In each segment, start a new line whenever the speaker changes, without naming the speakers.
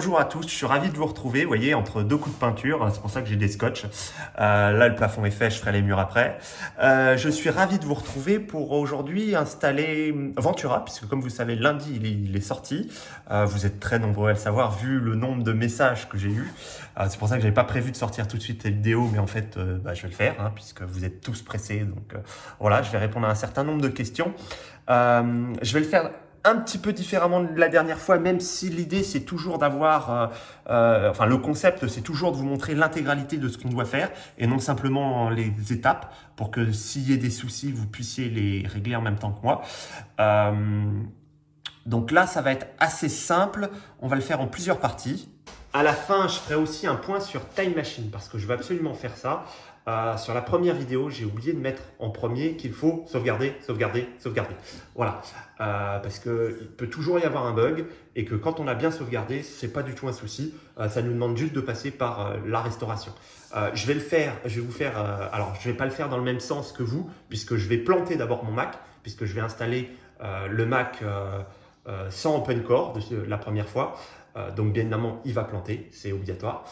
Bonjour à tous, je suis ravi de vous retrouver, vous voyez, entre deux coups de peinture, c'est pour ça que j'ai des scotch. Là, le plafond est fait, je ferai les murs après. Je suis ravi de vous retrouver pour aujourd'hui installer Ventura, puisque comme vous savez, lundi, il est sorti. Vous êtes très nombreux à le savoir, vu le nombre de messages que j'ai eus. C'est pour ça que j'avais pas prévu de sortir tout de suite cette vidéo, mais en fait, je vais le faire, hein, puisque vous êtes tous pressés. Donc voilà, je vais répondre à un certain nombre de questions. Je vais le faire un petit peu différemment de la dernière fois, même si l'idée c'est toujours d'avoir, enfin le concept c'est toujours de vous montrer l'intégralité de ce qu'on doit faire et non simplement les étapes pour que s'il y ait des soucis, vous puissiez les régler en même temps que moi. Donc là, ça va être assez simple, on va le faire en plusieurs parties. À la fin, je ferai aussi un point sur Time Machine parce que je veux absolument faire ça. Sur la première vidéo, j'ai oublié de mettre en premier qu'il faut sauvegarder, sauvegarder, sauvegarder. Voilà, parce qu'il peut toujours y avoir un bug et que quand on a bien sauvegardé, c'est pas du tout un souci. Ça nous demande juste de passer par la restauration. Je vais le faire, je vais vous faire, alors je vais pas le faire dans le même sens que vous, puisque je vais planter d'abord mon Mac, puisque je vais installer le Mac sans OpenCore la première fois. Donc bien évidemment, il va planter, c'est obligatoire.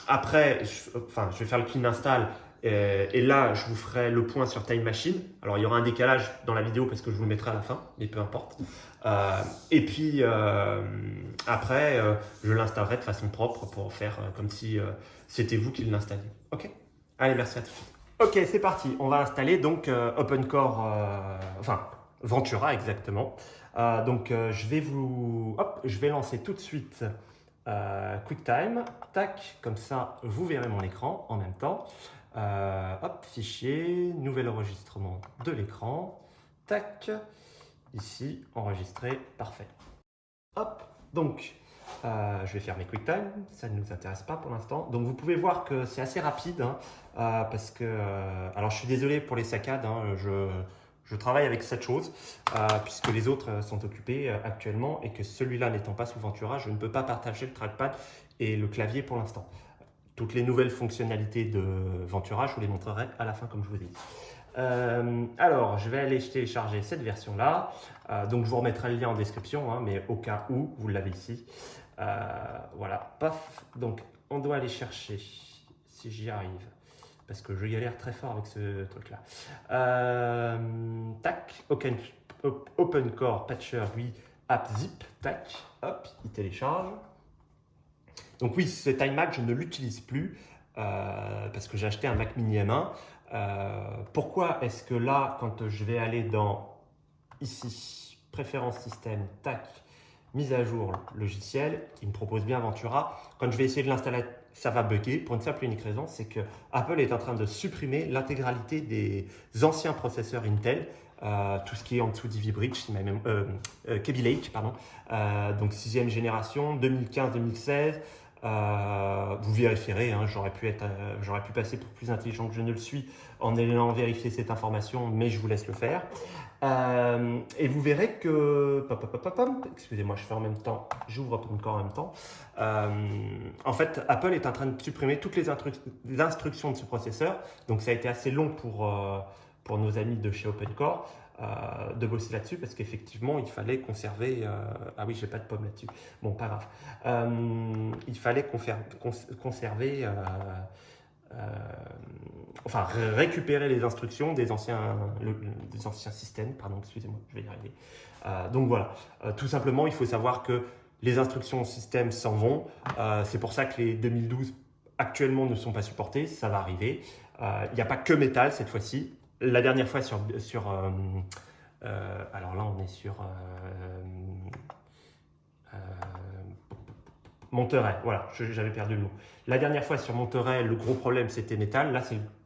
Après, je vais faire le clean install et là, je vous ferai le point sur Time Machine. Alors, il y aura un décalage dans la vidéo parce que je vous le mettrai à la fin, mais peu importe. Et puis, après, je l'installerai de façon propre pour faire comme si c'était vous qui l'installiez. Ok? Allez, merci à tous. Ok, c'est parti. On va installer donc OpenCore, enfin Ventura exactement. Je vais lancer tout de suite QuickTime, tac, comme ça vous verrez mon écran en même temps. Fichier, nouvel enregistrement de l'écran, tac, ici, enregistré, parfait. Hop, donc je vais fermer QuickTime, ça ne nous intéresse pas pour l'instant. Donc vous pouvez voir que c'est assez rapide, hein, parce que, alors je suis désolé pour les saccades, hein, je travaille avec cette chose, puisque les autres sont occupés actuellement et que celui-là n'étant pas sous Ventura, je ne peux pas partager le trackpad et le clavier pour l'instant. Toutes les nouvelles fonctionnalités de Ventura, je vous les montrerai à la fin comme je vous ai dit. Alors, je vais aller télécharger cette version-là. Donc, je vous remettrai le lien en description, hein, mais au cas où, vous l'avez ici. Voilà, paf. Donc, on doit aller chercher, si j'y arrive, parce que je galère très fort avec ce truc-là. Tac, OpenCore Patcher, oui, app zip, tac, hop, il télécharge. Donc oui, ce TimeMac, je ne l'utilise plus parce que j'ai acheté un Mac Mini M1. Pourquoi est-ce que là, quand je vais aller dans, ici, préférences système, tac, mise à jour logiciel, il me propose bien Ventura. Quand je vais essayer de l'installer, ça va bugger pour une simple et unique raison, c'est que Apple est en train de supprimer l'intégralité des anciens processeurs Intel, tout ce qui est en dessous d'Ivy Bridge, Kaby Lake, pardon, donc 6e génération, 2015-2016. Vous vérifierez, hein, j'aurais pu passer pour plus intelligent que je ne le suis en allant vérifier cette information, mais je vous laisse le faire. Et vous verrez que, excusez-moi, je fais en même temps, j'ouvre OpenCore en même temps. En fait, Apple est en train de supprimer toutes les instructions de ce processeur, donc ça a été assez long pour nos amis de chez OpenCore. De bosser là-dessus parce qu'effectivement il fallait conserver ah oui j'ai pas de pomme là-dessus, bon pas grave, il fallait conserver enfin récupérer les instructions des anciens systèmes, pardon, excusez-moi, je vais y arriver. Donc voilà, tout simplement il faut savoir que les instructions système s'en vont, c'est pour ça que les 2012 actuellement ne sont pas supportés, ça va arriver. Il n'y a pas que Metal cette fois-ci. La dernière fois alors là on est sur Monterey, voilà, j'avais perdu le mot. La dernière fois sur Monterey, le gros problème c'était Metal, là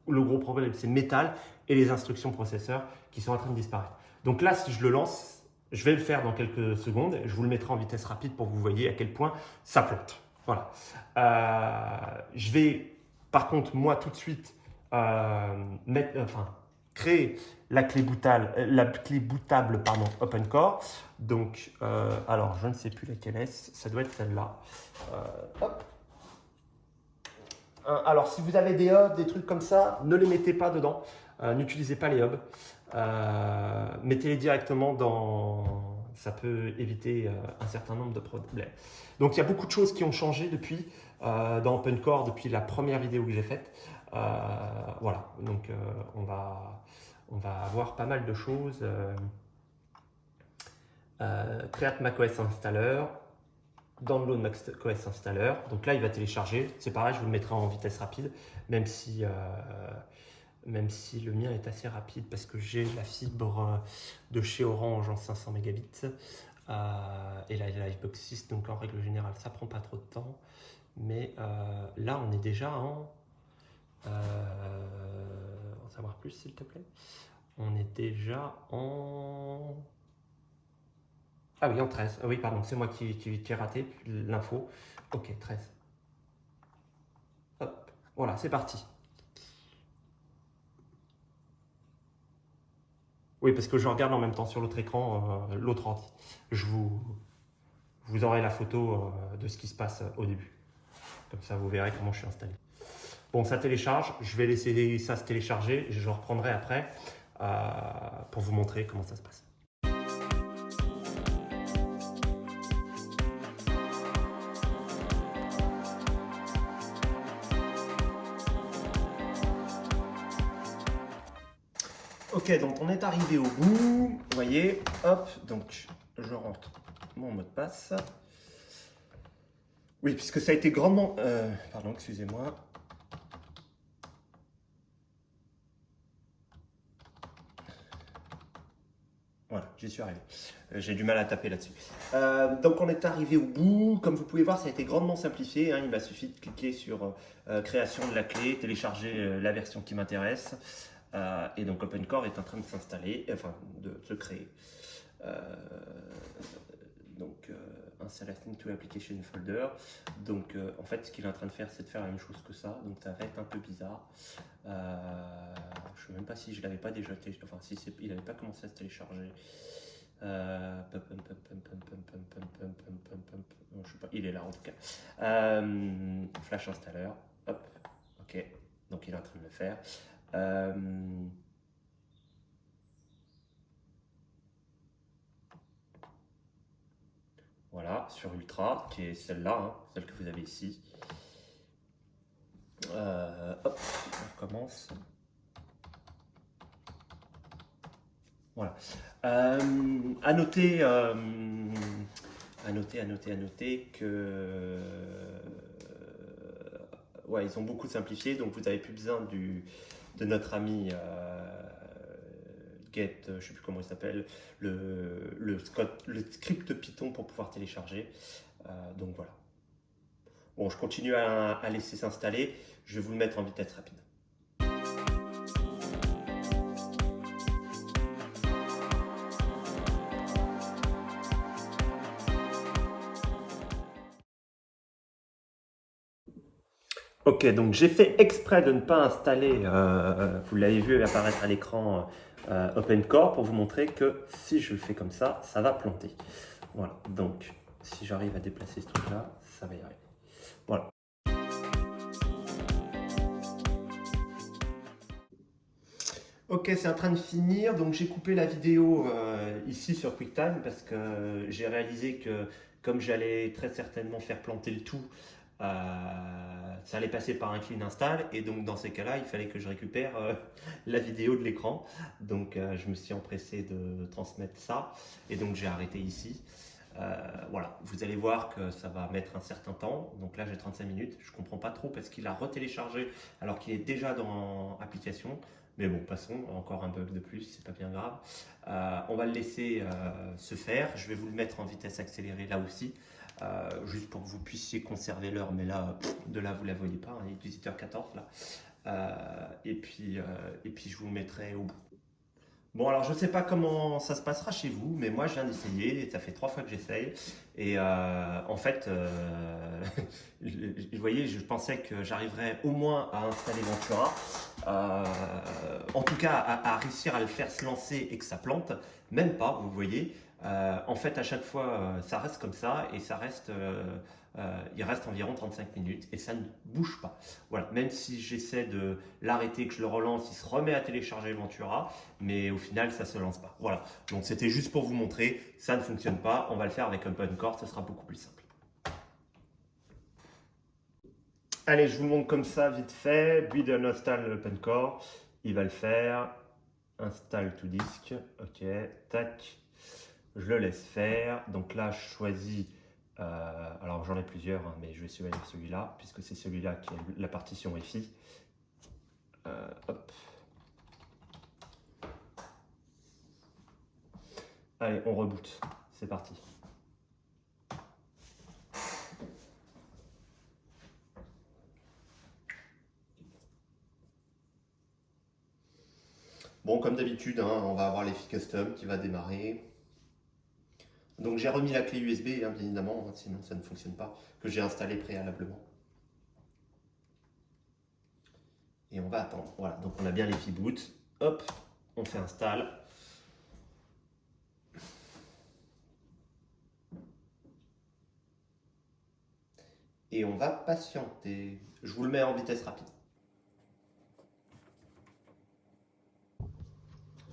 le gros problème c'est Metal et les instructions processeurs qui sont en train de disparaître. Donc là si je le lance, je vais le faire dans quelques secondes, je vous le mettrai en vitesse rapide pour que vous voyez à quel point ça plante. Voilà. Je vais par contre moi tout de suite créer la clé bootable pardon, OpenCore. Donc, alors, je ne sais plus laquelle est-ce, ça doit être celle-là. Hop. Alors, si vous avez des hubs, des trucs comme ça, ne les mettez pas dedans. N'utilisez pas les hubs. Mettez-les directement dans ça peut éviter un certain nombre de problèmes. Donc il y a beaucoup de choses qui ont changé depuis dans OpenCore, depuis la première vidéo que j'ai faite. Voilà, donc on va avoir pas mal de choses. Create macOS Installer, download macOS Installer. Donc là, il va télécharger. C'est pareil, je vous le mettrai en vitesse rapide, même si le mien est assez rapide parce que j'ai la fibre de chez Orange en 500 mégabits et la Livebox 6, donc en règle générale, ça prend pas trop de temps. Mais là, on est déjà en savoir plus, s'il te plaît. On est déjà en... Ah oui, en 13. Ah oui, pardon, c'est moi qui ai raté l'info. Ok, 13. Hop, voilà, c'est parti. Oui, parce que je regarde en même temps sur l'autre écran, l'autre ordi. Vous aurez la photo de ce qui se passe au début. Comme ça, vous verrez comment je suis installé. Bon, ça télécharge. Je vais laisser ça se télécharger et je reprendrai après pour vous montrer comment ça se passe. Ok, donc on est arrivé au bout. Vous voyez, hop, donc je rentre mon mot de passe. Oui, puisque ça a été grandement... pardon, excusez-moi. Voilà, j'y suis arrivé. J'ai du mal à taper là-dessus. Donc on est arrivé au bout. Comme vous pouvez voir, ça a été grandement simplifié. Hein. Il m'a suffi de cliquer sur création de la clé, télécharger la version qui m'intéresse. Et donc OpenCore est en train de s'installer, enfin de se créer. Donc Installation to Application Folder. Donc en fait, ce qu'il est en train de faire, c'est de faire la même chose que ça. Donc ça va être un peu bizarre. Je ne sais même pas si je l'avais pas déjà téléchargé. Enfin, si il n'avait pas commencé à se télécharger. Non, je sais pas, il est là en tout cas. Flash Installer. Hop, ok. Donc il est en train de le faire. Voilà, sur Ultra, qui est celle-là, hein, celle que vous avez ici. Hop, on recommence. Voilà. À noter que ouais, ils ont beaucoup simplifié, donc vous n'avez plus besoin de notre ami Get, je ne sais plus comment il s'appelle, le script Python pour pouvoir télécharger. Donc voilà. Bon, je continue à laisser s'installer. Je vais vous le mettre en vitesse rapide. Ok, donc j'ai fait exprès de ne pas installer, vous l'avez vu apparaître à l'écran, OpenCore pour vous montrer que si je le fais comme ça va planter. Voilà, donc si j'arrive à déplacer ce truc-là, ça va y arriver. Voilà. Ok, c'est en train de finir, donc j'ai coupé la vidéo ici sur QuickTime parce que j'ai réalisé que comme j'allais très certainement faire planter le tout, ça allait passer par un clean install et donc dans ces cas-là, il fallait que je récupère la vidéo de l'écran. Donc je me suis empressé de transmettre ça et donc j'ai arrêté ici. Voilà, vous allez voir que ça va mettre un certain temps. Donc là, j'ai 35 minutes. Je comprends pas trop parce qu'il a retéléchargé alors qu'il est déjà dans application. Mais bon, passons, encore un bug de plus, c'est pas bien grave. On va le laisser se faire. Je vais vous le mettre en vitesse accélérée là aussi, juste pour que vous puissiez conserver l'heure. Mais là, de là, vous la voyez pas, hein, il est 18h14 là. Et puis, je vous le mettrai au bout. Bon, alors je ne sais pas comment ça se passera chez vous, mais moi je viens d'essayer, et ça fait 3 fois que j'essaye. Et en fait, vous voyez, je pensais que j'arriverais au moins à installer Ventura, en tout cas à réussir à le faire se lancer et que ça plante. Même pas, vous voyez, En fait, à chaque fois, ça reste comme ça et il reste environ 35 minutes et ça ne bouge pas. Voilà, même si j'essaie de l'arrêter, que je le relance, il se remet à télécharger Ventura, mais au final, ça ne se lance pas. Voilà, donc c'était juste pour vous montrer, ça ne fonctionne pas, on va le faire avec OpenCore, ce sera beaucoup plus simple. Allez, je vous montre comme ça, vite fait, build and install OpenCore, il va le faire, install to disk, ok, tac. Je le laisse faire. Donc là, je choisis, alors j'en ai plusieurs, hein, mais je vais choisir celui-là, puisque c'est celui-là qui est la partition FI. Hop. Allez, on reboot. C'est parti. Bon, comme d'habitude, hein, on va avoir l'EFI Custom qui va démarrer. Donc j'ai remis la clé USB, hein, bien évidemment, hein, sinon ça ne fonctionne pas, que j'ai installé préalablement. Et on va attendre. Voilà, donc on a bien l'EFI boot. Hop, on fait install. Et on va patienter. Je vous le mets en vitesse rapide.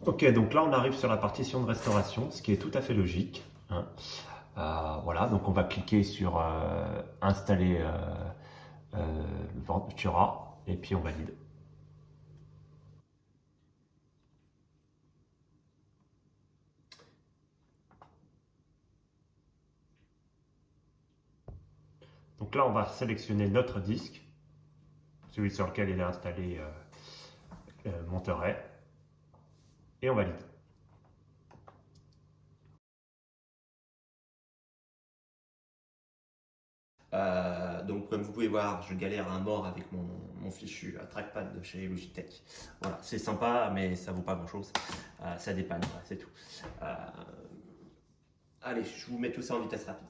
Ok, donc là on arrive sur la partition de restauration, ce qui est tout à fait logique, hein. Voilà, donc on va cliquer sur installer Ventura et puis on valide. Donc là on va sélectionner notre disque, celui sur lequel il est installé Monterey, et on valide. Donc comme vous pouvez voir, je galère à mort avec mon fichu trackpad de chez Logitech. Voilà, c'est sympa, mais ça vaut pas grand chose. Ça dépanne, c'est tout. Allez, je vous mets tout ça en vitesse rapide.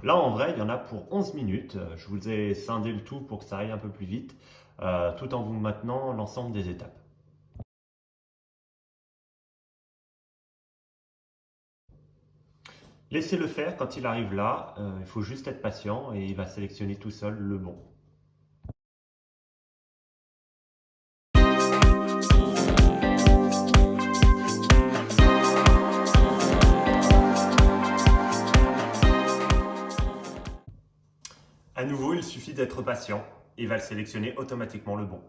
Là, en vrai, il y en a pour 11 minutes. Je vous ai scindé le tout pour que ça aille un peu plus vite, tout en vous maintenant l'ensemble des étapes. Laissez-le faire, quand il arrive là, il faut juste être patient et il va sélectionner tout seul le bon. À nouveau, il suffit d'être patient. Il va sélectionner automatiquement le bon.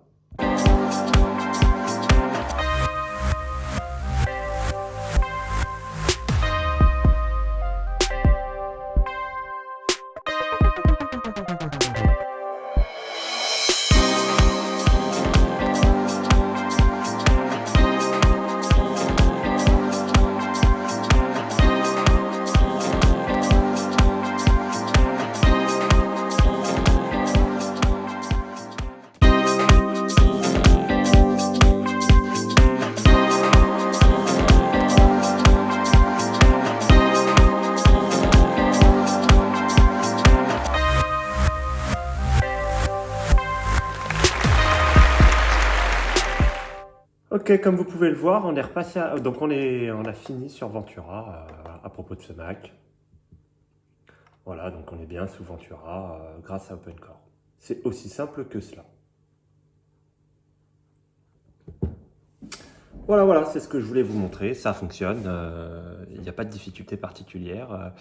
Ok, comme vous pouvez le voir, on est repassé donc on a fini sur Ventura à propos de ce Mac. Voilà, donc on est bien sous Ventura grâce à OpenCore. C'est aussi simple que cela. Voilà, c'est ce que je voulais vous montrer. Ça fonctionne, il n'y a pas de difficulté particulière.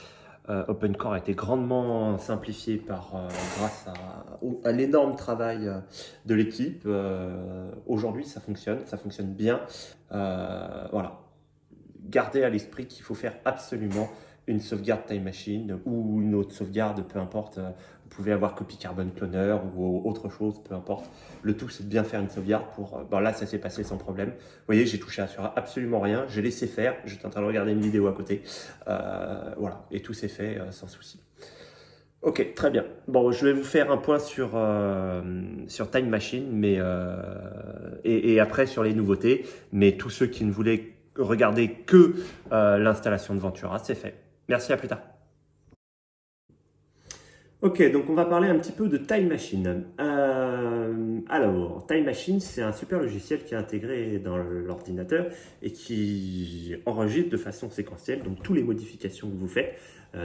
OpenCore a été grandement simplifié grâce à l'énorme travail de l'équipe. Aujourd'hui, ça fonctionne bien. Voilà. Gardez à l'esprit qu'il faut faire absolument une sauvegarde Time Machine ou une autre sauvegarde, peu importe. Vous pouvez avoir Copy Carbon Cloner ou autre chose, peu importe. Le tout, c'est de bien faire une sauvegarde pour... Bon, là, ça s'est passé sans problème. Vous voyez, j'ai touché sur absolument rien. J'ai laissé faire. J'étais en train de regarder une vidéo à côté. Voilà, et tout s'est fait sans souci. Ok, très bien. Bon, je vais vous faire un point sur Time Machine et après sur les nouveautés. Mais tous ceux qui ne voulaient regarder que l'installation de Ventura, c'est fait. Merci, à plus tard. Ok, donc on va parler un petit peu de Time Machine. Alors, Time Machine, c'est un super logiciel qui est intégré dans l'ordinateur et qui enregistre de façon séquentielle, donc toutes les modifications que vous faites,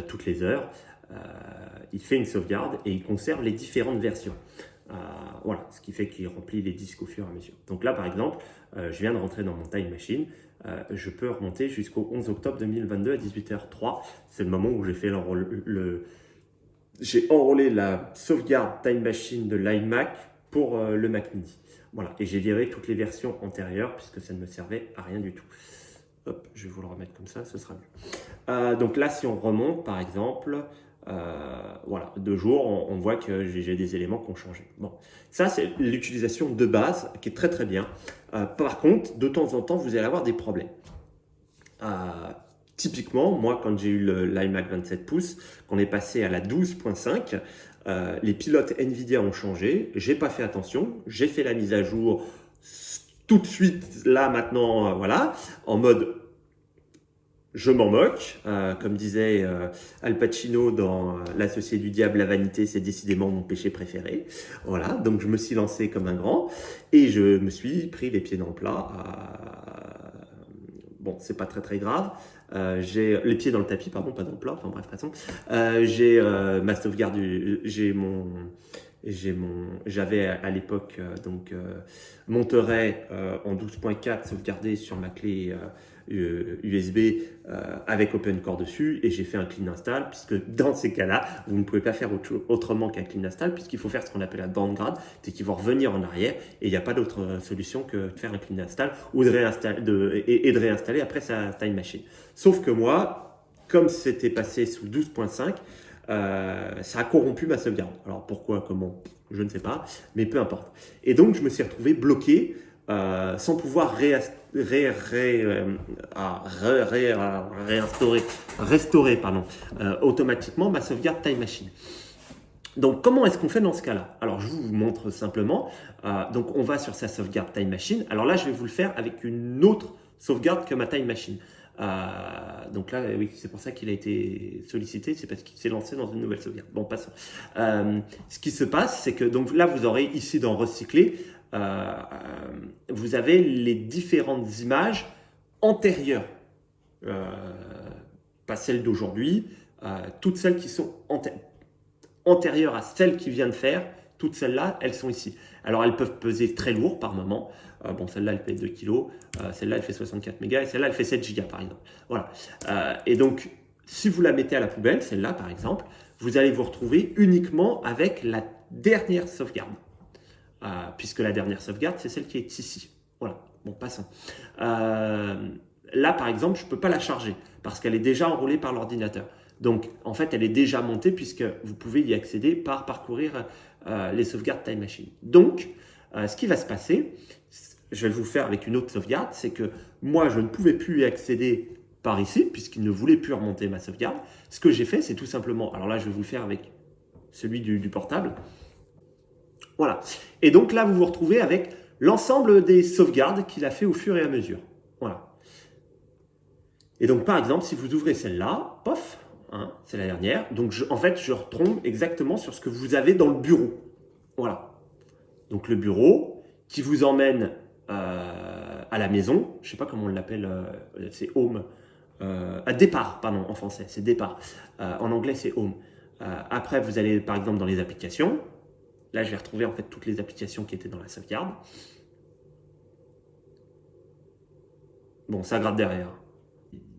toutes les heures, euh, il fait une sauvegarde et il conserve les différentes versions. Euh, voilà, ce qui fait qu'il remplit les disques au fur et à mesure. Donc là, par exemple, je viens de rentrer dans mon Time Machine. Je peux remonter jusqu'au 11 octobre 2022 à 18h03. C'est le moment où j'ai fait j'ai enrôlé la sauvegarde Time Machine de l'iMac pour le Mac Mini. Voilà, et j'ai viré toutes les versions antérieures puisque ça ne me servait à rien du tout. Hop, je vais vous le remettre comme ça, ce sera mieux. Donc là, si on remonte, par exemple, voilà, 2 jours, on voit que j'ai des éléments qui ont changé. Bon, ça, c'est l'utilisation de base qui est très très bien. Par contre, de temps en temps, vous allez avoir des problèmes. Euh, Typiquement, moi, quand j'ai eu l'iMac 27 pouces, qu'on est passé à la 12.5, les pilotes NVIDIA ont changé. J'ai pas fait attention. J'ai fait la mise à jour tout de suite, là, maintenant, voilà, en mode je m'en moque. Comme disait Al Pacino dans L'Associé du diable, la vanité, c'est décidément mon péché préféré. Voilà, donc je me suis lancé comme un grand et je me suis pris les pieds dans le plat. Bon, c'est pas très très grave. J'ai les pieds dans le tapis, pardon, pas dans le plat. Enfin bref, de toute façon, j'ai ma sauvegarde, j'avais à l'époque Monterey en 12.4 sauvegardé sur ma clé USB avec OpenCore dessus et j'ai fait un clean install puisque dans ces cas-là, vous ne pouvez pas faire autrement qu'un clean install puisqu'il faut faire ce qu'on appelle un downgrade, c'est qu'il faut revenir en arrière et il n'y a pas d'autre solution que de faire un clean install ou de réinstaller après sa Time Machine. Sauf que moi, comme c'était passé sous 12.5, ça a corrompu ma sauvegarde. Alors pourquoi, comment, je ne sais pas, mais peu importe. Et donc je me suis retrouvé bloqué sans pouvoir restaurer automatiquement ma sauvegarde Time Machine. Donc, comment est-ce qu'on fait dans ce cas-là? Alors, je vous montre simplement. Donc, on va sur sa sauvegarde Time Machine. Alors là, je vais vous le faire avec une autre sauvegarde que ma Time Machine. Donc là, oui, c'est pour ça qu'il a été sollicité, c'est parce qu'il s'est lancé dans une nouvelle sauvegarde. Bon, passons. Ce qui se passe, c'est que donc là, vous aurez ici dans Recycler, vous avez les différentes images antérieures, pas celles d'aujourd'hui, toutes celles qui sont antérieures à celles qu'il vient de faire, toutes celles-là, elles sont ici. Alors, elles peuvent peser très lourd par moment. Bon, celle-là, elle fait 2 kg, celle-là, elle fait 64 mégas, et celle-là, elle fait 7 gigas, par exemple. Voilà. Et donc, si vous la mettez à la poubelle, celle-là, par exemple, vous allez vous retrouver uniquement avec la dernière sauvegarde. Puisque la dernière sauvegarde, c'est celle qui est ici. Voilà. Bon, passons. Là, par exemple, je ne peux pas la charger parce qu'elle est déjà enrôlée par l'ordinateur. Donc, en fait, elle est déjà montée puisque vous pouvez y accéder par parcourir les sauvegardes Time Machine. Donc, ce qui va se passer, je vais vous faire avec une autre sauvegarde, c'est que moi, je ne pouvais plus y accéder par ici puisqu'il ne voulait plus remonter ma sauvegarde. Ce que j'ai fait, c'est tout simplement, alors là, je vais vous le faire avec celui du portable. Voilà. Et donc là, vous vous retrouvez avec l'ensemble des sauvegardes qu'il a fait au fur et à mesure. Voilà. Et donc, par exemple, si vous ouvrez celle-là, pof, hein, c'est la dernière. Donc, en fait, je retombe exactement sur ce que vous avez dans le bureau. Voilà. Donc, le bureau qui vous emmène à la maison. Je ne sais pas comment on l'appelle, c'est home. À départ, pardon, en français, c'est départ. En anglais, c'est home. Après, vous allez, par exemple, dans les applications. Là, je vais retrouver en fait toutes les applications qui étaient dans la sauvegarde. Bon, ça gratte derrière.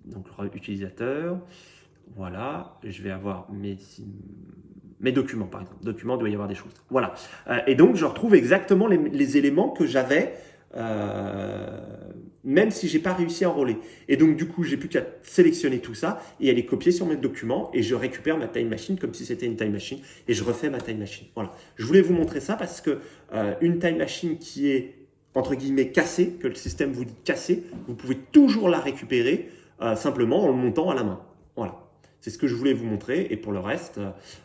Donc, utilisateur. Voilà. Je vais avoir mes documents, par exemple. Documents, il doit y avoir des choses. Voilà. Et donc, je retrouve exactement les éléments que j'avais, même si je n'ai pas réussi à enrôler. Et donc, du coup, j'ai plus qu'à sélectionner tout ça et aller copier sur mes documents et je récupère ma Time Machine comme si c'était une Time Machine et je refais ma Time Machine. Voilà. Je voulais vous montrer ça parce que une Time Machine qui est entre guillemets cassée, que le système vous dit cassée, vous pouvez toujours la récupérer simplement en le montant à la main. Voilà. C'est ce que je voulais vous montrer. Et pour le reste,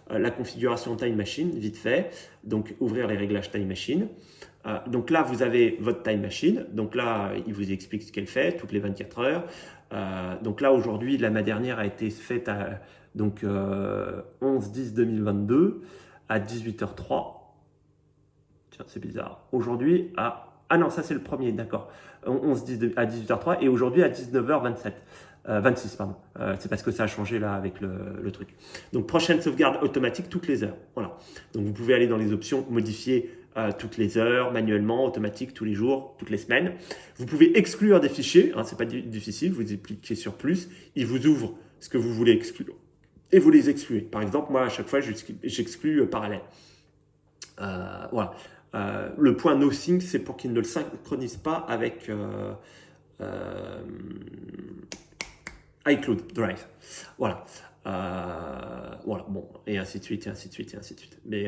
la configuration Time Machine, vite fait. Donc, ouvrir les réglages Time Machine. Donc là, vous avez votre Time Machine. Donc là, il vous explique ce qu'elle fait toutes les 24 heures. Donc là, aujourd'hui, ma dernière a été faite à 11-10-2022 à 18h03. Tiens, c'est bizarre. Aujourd'hui, ah non, ça c'est le premier, d'accord. 11-10 à 18h03 et aujourd'hui à 19h27. 26, pardon. C'est parce que ça a changé là avec le truc. Donc, prochaine sauvegarde automatique toutes les heures. Voilà. Donc, vous pouvez aller dans les options, modifier toutes les heures, manuellement, automatique, tous les jours, toutes les semaines. Vous pouvez exclure des fichiers, hein, c'est pas difficile, vous cliquez sur plus, il vous ouvre ce que vous voulez exclure et vous les excluez. Par exemple, moi, à chaque fois, j'exclus parallèle. Voilà. Le point NoSync, c'est pour qu'il ne le synchronise pas avec iCloud Drive. Voilà. Voilà, bon, et ainsi de suite, et ainsi de suite, et ainsi de suite. Mais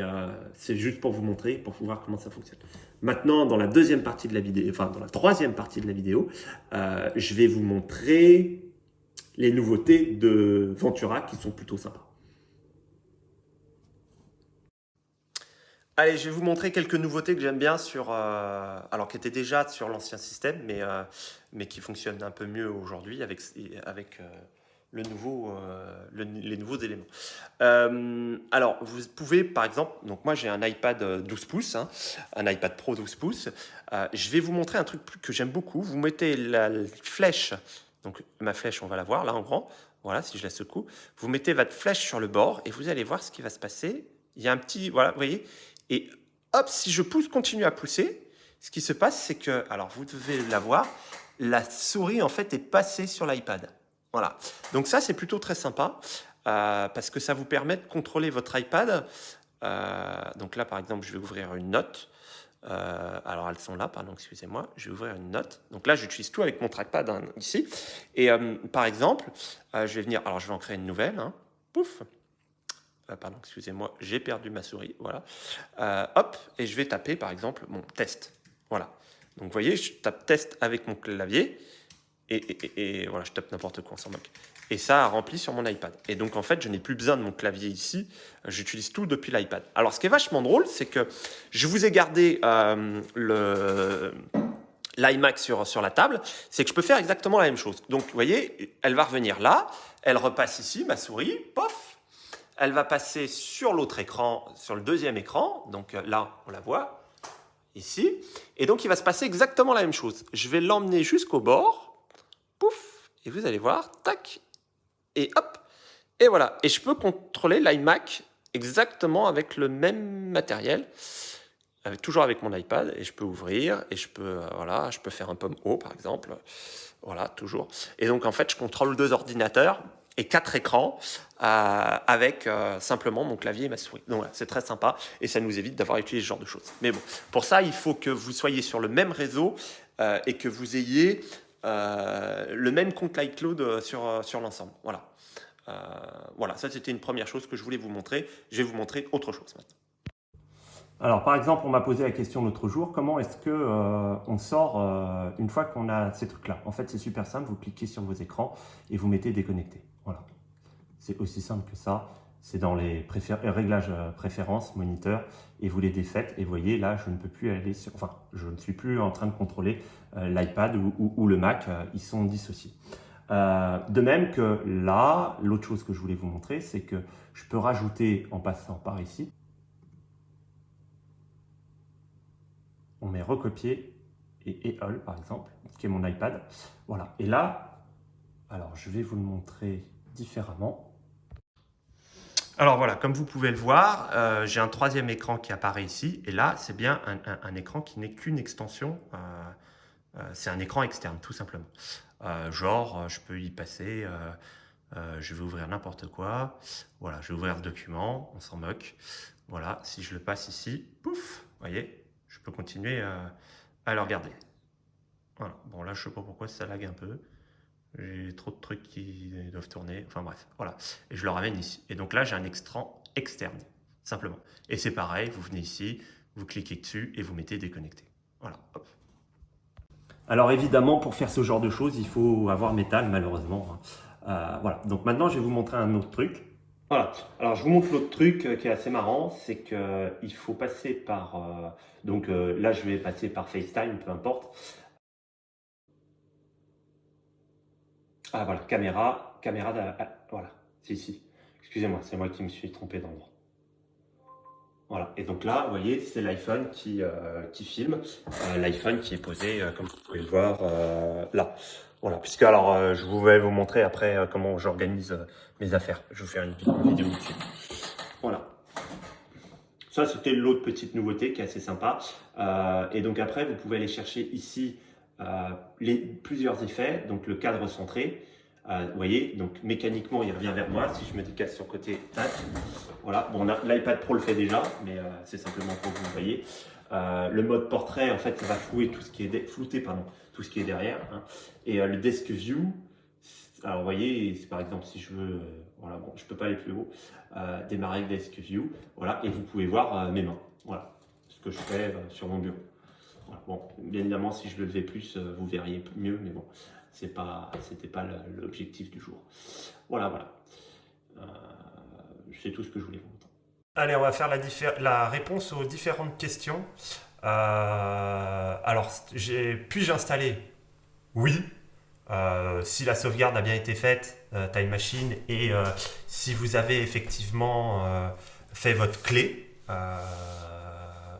c'est juste pour vous montrer, pour voir comment ça fonctionne. Maintenant, dans la deuxième partie de la vidéo, enfin dans la troisième partie de la vidéo, je vais vous montrer les nouveautés de Ventura qui sont plutôt sympas. Allez, je vais vous montrer quelques nouveautés que j'aime bien alors qui étaient déjà sur l'ancien système, mais qui fonctionnent un peu mieux aujourd'hui avec les nouveaux éléments. Alors, vous pouvez, par exemple, donc moi j'ai un iPad 12 pouces, hein, un iPad Pro 12 pouces. Je vais vous montrer un truc que j'aime beaucoup. Vous mettez la flèche, donc ma flèche, on va la voir là en grand. Voilà, si je la secoue. Vous mettez votre flèche sur le bord et vous allez voir ce qui va se passer. Il y a un petit, voilà, vous voyez. Et hop, si je continue à pousser, ce qui se passe, c'est que, alors vous devez la voir, la souris en fait est passée sur l'iPad. Voilà. Donc ça, c'est plutôt très sympa parce que ça vous permet de contrôler votre iPad. Donc là, par exemple, je vais ouvrir une note. Alors elles sont là, pardon, excusez-moi. Je vais ouvrir une note. Donc là, j'utilise tout avec mon trackpad hein, ici. Et par exemple, je vais venir. Alors je vais en créer une nouvelle. Hein. Pouf. Pardon, excusez-moi, j'ai perdu ma souris. Voilà. Hop, et je vais taper par exemple mon test. Voilà. Donc vous voyez, je tape test avec mon clavier. Et voilà, je tape n'importe quoi, on s'en moque. Et ça a rempli sur mon iPad. Et donc, en fait, je n'ai plus besoin de mon clavier ici. J'utilise tout depuis l'iPad. Alors, ce qui est vachement drôle, c'est que je vous ai gardé l'iMac sur la table. C'est que je peux faire exactement la même chose. Donc, vous voyez, elle va revenir là. Elle repasse ici, ma souris. Pof. Elle va passer sur l'autre écran, sur le deuxième écran. Donc là, on la voit ici. Et donc, il va se passer exactement la même chose. Je vais l'emmener jusqu'au bord. Pouf, et vous allez voir, tac, et hop, et voilà. Et je peux contrôler l'iMac exactement avec le même matériel, toujours avec mon iPad, et je peux ouvrir, et voilà, je peux faire un pomme haut, par exemple, voilà, toujours. Et donc, en fait, je contrôle 2 ordinateurs et 4 écrans avec simplement mon clavier et ma souris. Donc, voilà, c'est très sympa, et ça nous évite d'avoir utilisé ce genre de choses. Mais bon, pour ça, il faut que vous soyez sur le même réseau et que vous ayez le même compte iCloud sur l'ensemble. Voilà. Voilà, ça c'était une première chose que je voulais vous montrer. Je vais vous montrer autre chose maintenant. Alors, par exemple, on m'a posé la question l'autre jour, comment est-ce que on sort une fois qu'on a ces trucs-là? En fait, c'est super simple, vous cliquez sur vos écrans et vous mettez déconnecté. Voilà. C'est aussi simple que ça. C'est dans les réglages préférences, moniteur, et vous les défaites. Et vous voyez, là, je ne peux plus aller sur... Enfin, je ne suis plus en train de contrôler l'iPad ou le Mac. Ils sont dissociés. De même que là, l'autre chose que je voulais vous montrer, c'est que je peux rajouter en passant par ici. On met recopier et all, par exemple, qui est mon iPad. Voilà. Et là, alors, je vais vous le montrer différemment. Alors voilà, comme vous pouvez le voir, j'ai un troisième écran qui apparaît ici. Et là, c'est bien un écran qui n'est qu'une extension. C'est un écran externe, tout simplement. Je peux y passer. Je vais ouvrir n'importe quoi. Voilà, je vais ouvrir ce document. On s'en moque. Voilà, si je le passe ici, pouf, vous voyez, je peux continuer à le regarder. Voilà, bon là, je ne sais pas pourquoi ça lag un peu. J'ai trop de trucs qui doivent tourner. Enfin bref, voilà. Et je le ramène ici. Et donc là, j'ai un écran externe, simplement. Et c'est pareil, vous venez ici, vous cliquez dessus et vous mettez déconnecté. Voilà, hop. Alors évidemment, pour faire ce genre de choses, il faut avoir métal, malheureusement. Voilà, donc maintenant, je vais vous montrer un autre truc. Voilà, alors je vous montre l'autre truc qui est assez marrant, c'est qu'il faut passer par... là, je vais passer par FaceTime, peu importe. Ah voilà, caméra, voilà, c'est ici. Excusez-moi, c'est moi qui me suis trompé d'endroit. Voilà, et donc là, vous voyez, c'est l'iPhone qui filme, l'iPhone qui est posé, comme vous pouvez le voir, là. Voilà, puisque alors, je vais vous montrer après comment j'organise mes affaires. Je vais vous faire une vidéo dessus. Voilà. Ça, c'était l'autre petite nouveauté qui est assez sympa. Et donc après, vous pouvez aller chercher ici plusieurs effets. Donc le cadre centré, vous voyez, donc mécaniquement, il revient vers moi. Si je me décale sur le côté, tac, voilà. Bon, l'iPad Pro le fait déjà, mais c'est simplement pour que vous voyez. Le mode portrait, en fait, il va flouter tout ce qui est derrière. Hein. Et le Desk View, alors vous voyez, par exemple, si je veux, voilà, bon, je peux pas aller plus haut, démarrer le Desk View, voilà, et vous pouvez voir mes mains, voilà, ce que je fais sur mon bureau. Voilà. Bon, bien évidemment, si je le levais plus, vous verriez mieux, mais bon, c'était pas l'objectif du jour. Voilà, voilà. C'est tout ce que je voulais vous montrer. Allez, on va faire la réponse aux différentes questions. Alors, puis-je installer? Oui. Si la sauvegarde a bien été faite, Time Machine, et si vous avez effectivement fait votre clé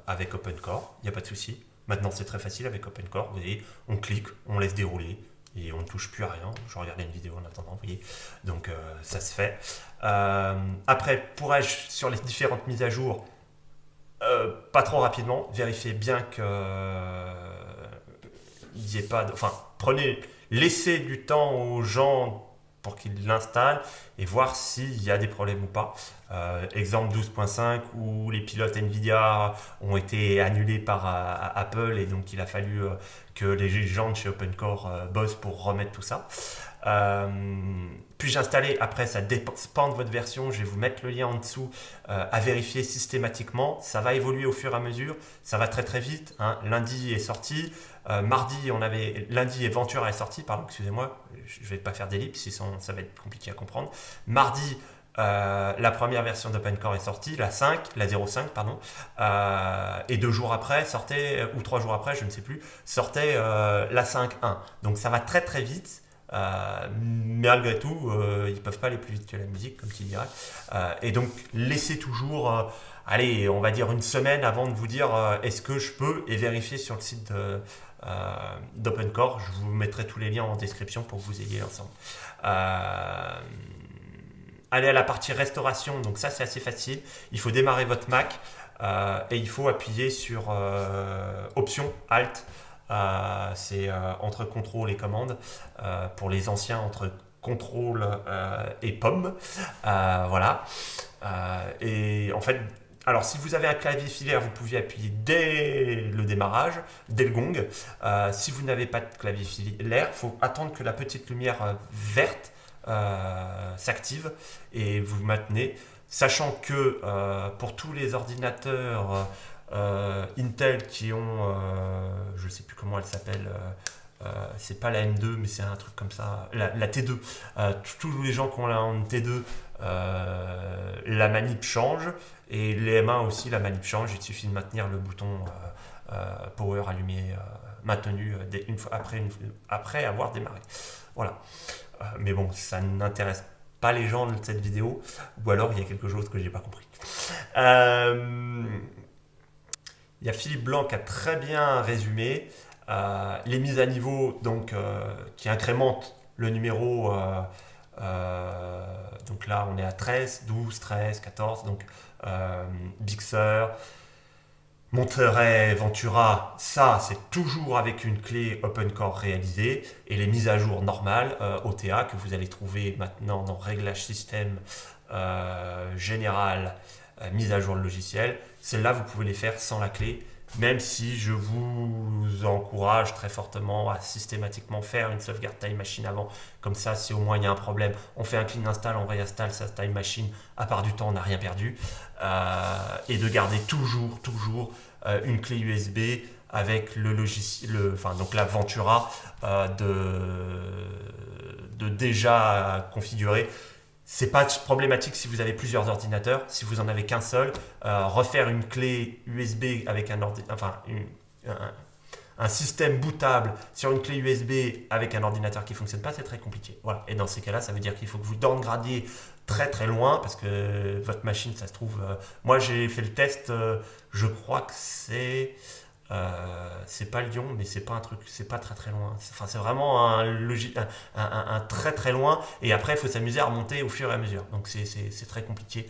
avec OpenCore, il n'y a pas de souci. Maintenant, c'est très facile avec OpenCore. Vous voyez, on clique, on laisse dérouler et on ne touche plus à rien. Je regardais une vidéo en attendant, vous voyez. Donc, ça se fait. Après, pourrais-je, sur les différentes mises à jour, pas trop rapidement, vérifiez bien que il n'y ait pas de... Enfin, laissez du temps aux gens pour qu'ils l'installent et voir s'il y a des problèmes ou pas. Exemple 12.5 où les pilotes Nvidia ont été annulés par Apple et donc il a fallu que les gens de chez OpenCore bossent pour remettre tout ça. Puis-je installer? Après, ça dépend de votre version. Je vais vous mettre le lien en dessous à vérifier systématiquement. Ça va évoluer au fur et à mesure. Ça va très très vite. Hein. Lundi est sorti. Lundi et Ventura est sorti. Pardon, excusez-moi. Je ne vais pas faire d'ellipse, sinon ça va être compliqué à comprendre. Mardi, la première version d'OpenCore est sortie, la 0.5, pardon, et 2 jours après sortait, ou 3 jours après, je ne sais plus, sortait la 5.1. Donc ça va très très vite. Mais malgré tout, ils ne peuvent pas aller plus vite que la musique, comme tu dirais. Et donc, laissez toujours, allez, on va dire une semaine avant de vous dire est-ce que je peux, et vérifier sur le site d'OpenCore. Je vous mettrai tous les liens en description pour que vous ayez ensemble. Allez à la partie restauration, donc ça c'est assez facile. Il faut démarrer votre Mac et il faut appuyer sur Option, Alt. C'est entre contrôle et commande. Pour les anciens, entre contrôle et pomme. Voilà. Et en fait, alors si vous avez un clavier filaire, vous pouvez appuyer dès le démarrage, dès le gong. Si vous n'avez pas de clavier filaire, il faut attendre que la petite lumière verte s'active et vous maintenez. Sachant que pour tous les ordinateurs Intel qui ont, je ne sais plus comment elle s'appelle, c'est pas la M2 mais c'est un truc comme ça, la T2, tous les gens qui ont la T2, la manip change, et les M1 aussi la manip change. Il suffit de maintenir le bouton power allumé, maintenu après avoir démarré. Voilà. Mais bon, ça n'intéresse pas les gens de cette vidéo, ou alors il y a quelque chose que j'ai pas compris. Il y a Philippe Blanc qui a très bien résumé les mises à niveau, donc qui incrémentent le numéro. Donc là, on est à 13, 12, 13, 14. Donc Big Sur, Monterey, Ventura, ça c'est toujours avec une clé OpenCore réalisée, et les mises à jour normales OTA que vous allez trouver maintenant dans Réglage système général, mise à jour le logiciel. Celles-là, vous pouvez les faire sans la clé, même si je vous encourage très fortement à systématiquement faire une sauvegarde Time Machine avant. Comme ça, si au moins il y a un problème, on fait un clean install, on réinstalle sa Time Machine. À part du temps, on n'a rien perdu. Et de garder toujours une clé USB avec le logiciel, donc la Ventura de déjà configuré. C'est pas problématique si vous avez plusieurs ordinateurs. Si vous en avez qu'un seul, refaire une clé USB avec un un système bootable sur une clé USB avec un ordinateur qui ne fonctionne pas, c'est très compliqué. Voilà. Et dans ces cas-là, ça veut dire qu'il faut que vous downgradiez très très loin parce que votre machine, ça se trouve... moi, j'ai fait le test, je crois que c'est pas Lyon, mais c'est pas un truc, c'est pas très très loin. Enfin, c'est vraiment un très très loin. Et après, il faut s'amuser à remonter au fur et à mesure. Donc, c'est très compliqué.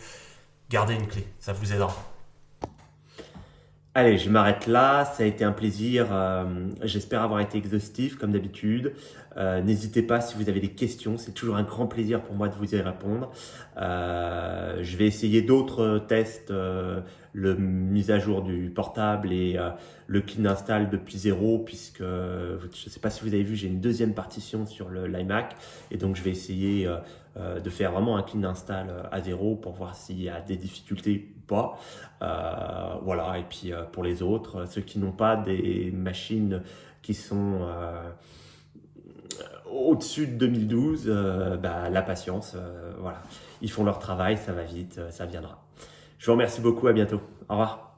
Gardez une clé, ça vous aidera. Allez, je m'arrête là. Ça a été un plaisir. J'espère avoir été exhaustif comme d'habitude. N'hésitez pas si vous avez des questions. C'est toujours un grand plaisir pour moi de vous y répondre. Je vais essayer d'autres tests, le mise à jour du portable et le clean install depuis zéro, puisque je ne sais pas si vous avez vu, j'ai une deuxième partition sur l'iMac et donc je vais essayer de faire vraiment un clean install à zéro pour voir s'il y a des difficultés ou pas. Voilà, et puis pour les autres, ceux qui n'ont pas des machines qui sont au-dessus de 2012, la patience, voilà. Ils font leur travail, ça va vite, ça viendra. Je vous remercie beaucoup, à bientôt. Au revoir.